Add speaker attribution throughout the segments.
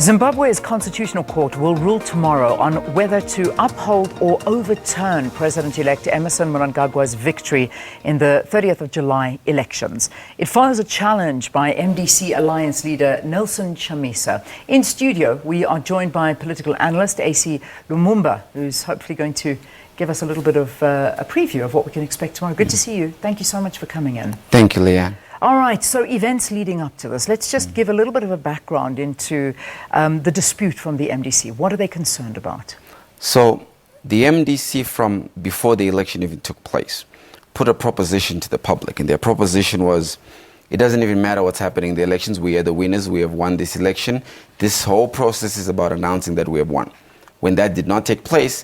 Speaker 1: Zimbabwe's constitutional court will rule tomorrow on whether to uphold or overturn President-elect Emmerson Mnangagwa's victory in the 30th of July elections. It follows a challenge by MDC Alliance Leader Nelson Chamisa. In studio, we are joined by Political Analyst Acie Lumumba, who's hopefully going to give us a little bit of a preview of what we can expect tomorrow. Good to see you. Thank you so much for coming in.
Speaker 2: Thank you, Leanne.
Speaker 1: All right, so events leading up to this. Let's just give a little bit of a background into the dispute from the MDC. What are they concerned about?
Speaker 2: So the MDC, from before the election even took place, put a proposition to the public. And their proposition was, it doesn't even matter what's happening in the elections. We are the winners. We have won this election. This whole process is about announcing that we have won. When that did not take place,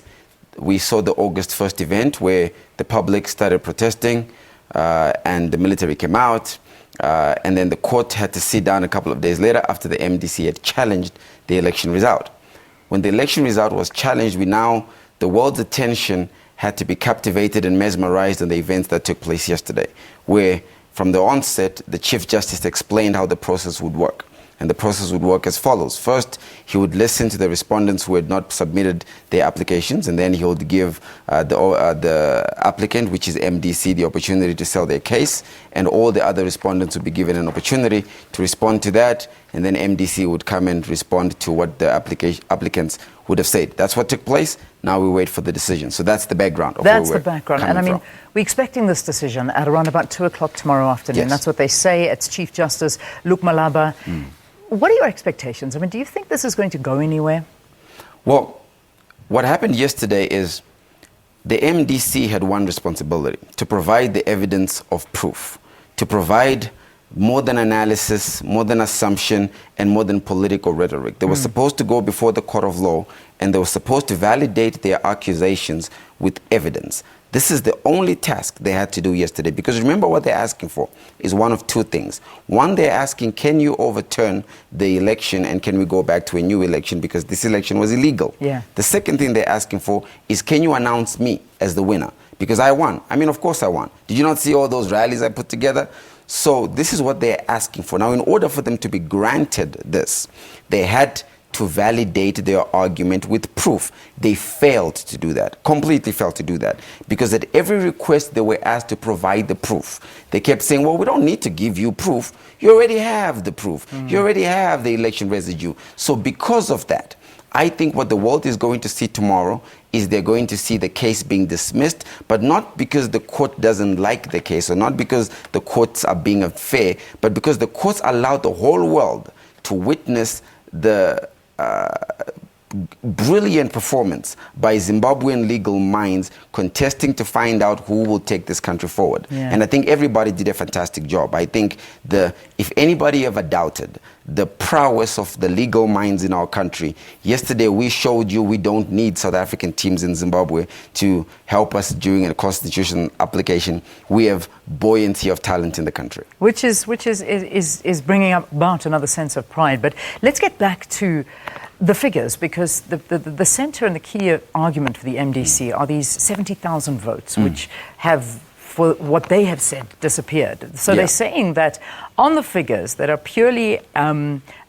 Speaker 2: we saw the August 1st event where the public started protesting and the military came out. And then the court had to sit down a couple of days later after the MDC had challenged the election result. When the election result was challenged, the world's attention had to be captivated and mesmerized on the events that took place yesterday, where from the onset, the Chief Justice explained how the process would work. And the process would work as follows. First, he would listen to the respondents who had not submitted their applications, and then he would give the applicant, which is MDC, the opportunity to sell their case, and all the other respondents would be given an opportunity to respond to that, and then MDC would come and respond to what the applicants would have said. That's what took place. Now we wait for the decision. So that's the background.
Speaker 1: That's the background. And I mean, we're expecting this decision at around about 2 o'clock tomorrow afternoon.
Speaker 2: Yes.
Speaker 1: That's what they say. It's Chief Justice Luke Malaba. What are your expectations? I mean, do you think this is going to go anywhere?
Speaker 2: Well, what happened yesterday is the MDC had one responsibility: to provide the evidence of proof, to provide more than analysis, more than assumption, and more than political rhetoric. They were supposed to go before the court of law, and they were supposed to validate their accusations with evidence. This is the only task they had to do yesterday, because remember, what they're asking for is one of two things. One, they're asking, can you overturn the election and can we go back to a new election because this election was illegal?
Speaker 1: Yeah.
Speaker 2: The second thing they're asking for is, can you announce me as the winner? Because I won. I mean, of course I won. Did you not see all those rallies I put together? So this is what they're asking for. Now, in order for them to be granted this, they had to validate their argument with proof. They failed to do that, completely failed to do that, because at every request they were asked to provide the proof. They kept saying, well, we don't need to give you proof. You already have the proof. You already have the election residue. So because of that, I think what the world is going to see tomorrow is they're going to see the case being dismissed, but not because the court doesn't like the case or not because the courts are being unfair, but because the courts allowed the whole world to witness the brilliant performance by Zimbabwean legal minds contesting to find out who will take this country forward.
Speaker 1: Yeah.
Speaker 2: And I think everybody did a fantastic job. I think if anybody ever doubted the prowess of the legal minds in our country, yesterday we showed you we don't need South African teams in Zimbabwe to help us during a constitution application. We have buoyancy of talent in the country. Which is
Speaker 1: bringing about another sense of pride. But let's get back to the figures, because the center and the key argument for the MDC are these 70,000 votes, which have, for what they have said, disappeared. So they're saying that on the figures that are purely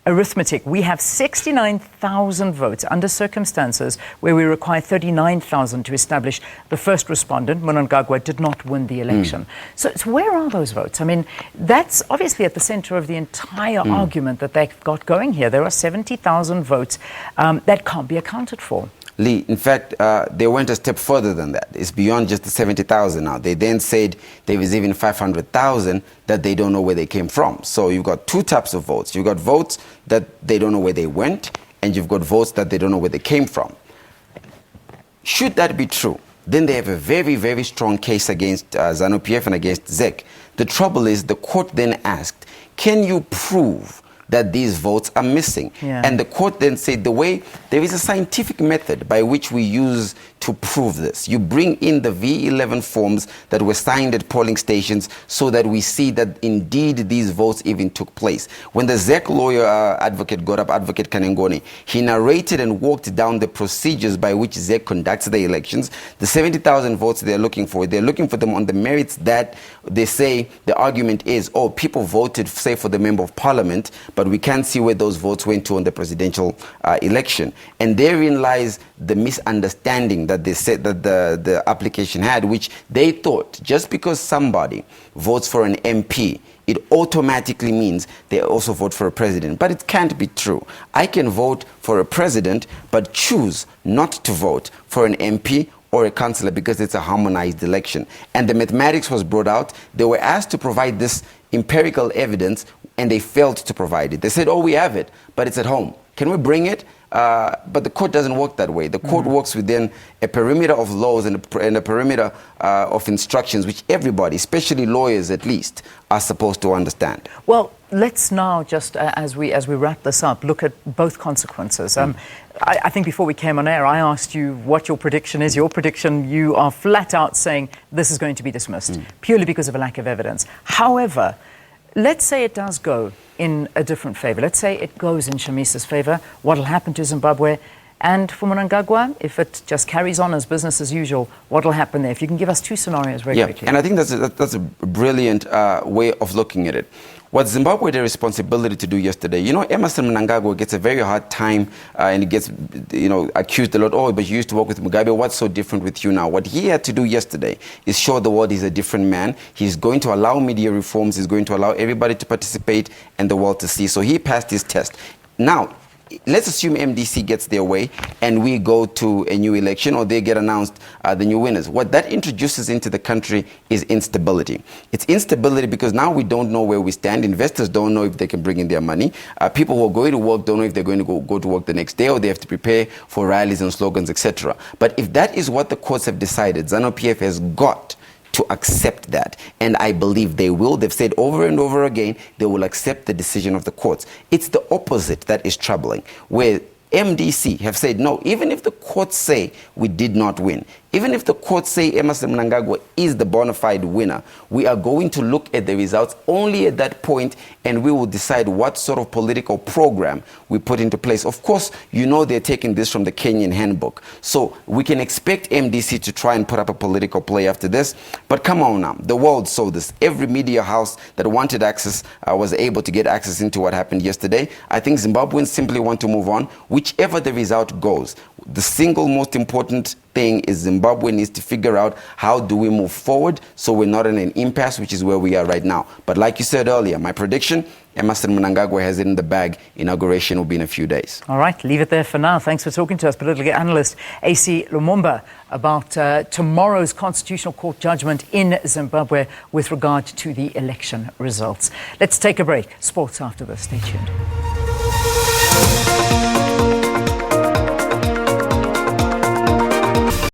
Speaker 1: arithmetic, we have 69,000 votes under circumstances where we require 39,000 to establish the first respondent. Mnangagwa did not win the election. So where are those votes? I mean, that's obviously at the center of the entire argument that they've got going here. There are 70,000 votes that can't be accounted for.
Speaker 2: Lee, in fact, they went a step further than that. It's beyond just the 70,000 now. They then said there is even 500,000 that they don't know where they came from. So you've got two types of votes. You've got votes that they don't know where they went, and you've got votes that they don't know where they came from. Should that be true, then they have a very, very strong case against ZANU-PF and against ZEC. The trouble is, the court then asked, can you prove that these votes are missing? And the court then said, there is a scientific method by which we use to prove this. You bring in the V11 forms that were signed at polling stations so that we see that indeed these votes even took place. When the ZEC lawyer advocate got up, Advocate Kanengoni, he narrated and walked down the procedures by which ZEC conducts the elections. The 70,000 votes they're looking for them on the merits that they say the argument is, oh, people voted, say, for the member of parliament, but we can't see where those votes went to on the presidential election. And therein lies the misunderstanding that they said that the application had, which they thought just because somebody votes for an MP, it automatically means they also vote for a president. But it can't be true. I can vote for a president, but choose not to vote for an MP or a councillor because it's a harmonized election. And the mathematics was brought out. They were asked to provide this empirical evidence, and they failed to provide it. They said, oh, we have it, but it's at home. Can we bring it? But the court doesn't work that way. The court works within a perimeter of laws and a perimeter of instructions, which everybody, especially lawyers at least, are supposed to understand.
Speaker 1: Well, let's now just, as we wrap this up, look at both consequences. I think before we came on air, I asked you what your prediction is. Your prediction, you are flat out saying this is going to be dismissed, purely because of a lack of evidence. However, let's say it does go in a different favor. Let's say it goes in Chamisa's favor. What will happen to Zimbabwe? And for Mnangagwa, if it just carries on as business as usual, what will happen there? If you can give us two scenarios very quickly.
Speaker 2: And I think that's a brilliant way of looking at it. What Zimbabwe had a responsibility to do yesterday, you know, Emmerson Mnangagwa gets a very hard time and he gets, accused a lot. Oh, but you used to work with Mugabe. What's so different with you now? What he had to do yesterday is show the world he's a different man. He's going to allow media reforms. He's going to allow everybody to participate and the world to see. So he passed his test. Now, let's assume MDC gets their way and we go to a new election, or they get announced the new winners. What that introduces into the country is instability. It's instability because now we don't know where we stand. Investors don't know if they can bring in their money. People who are going to work don't know if they're going to go to work the next day, or they have to prepare for rallies and slogans, etc. But if that is what the courts have decided, ZANU-PF has got to accept that, and I believe they will. They've said over and over again they will accept the decision of the courts. It's the opposite that is troubling, where MDC have said no, even if the courts say we did not win, even if the courts say Emmerson Mnangagwa is the bona fide winner, we are going to look at the results only at that point, and we will decide what sort of political program we put into place. Of course, you know they're taking this from the Kenyan handbook, so we can expect MDC to try and put up a political play after this. But come on now, the world saw this. Every media house that wanted access was able to get access into what happened yesterday. I think Zimbabweans simply want to move on. Whichever the result goes, the single most important thing is Zimbabwe needs to figure out how do we move forward so we're not in an impasse, which is where we are right now. But like you said earlier, my prediction, Emmerson Mnangagwa has it in the bag. Inauguration will be in a few days.
Speaker 1: All right, leave it there for now. Thanks for talking to us, political analyst Acie Lumumba, about tomorrow's Constitutional Court judgment in Zimbabwe with regard to the election results. Let's take a break. Sports after this. Stay tuned.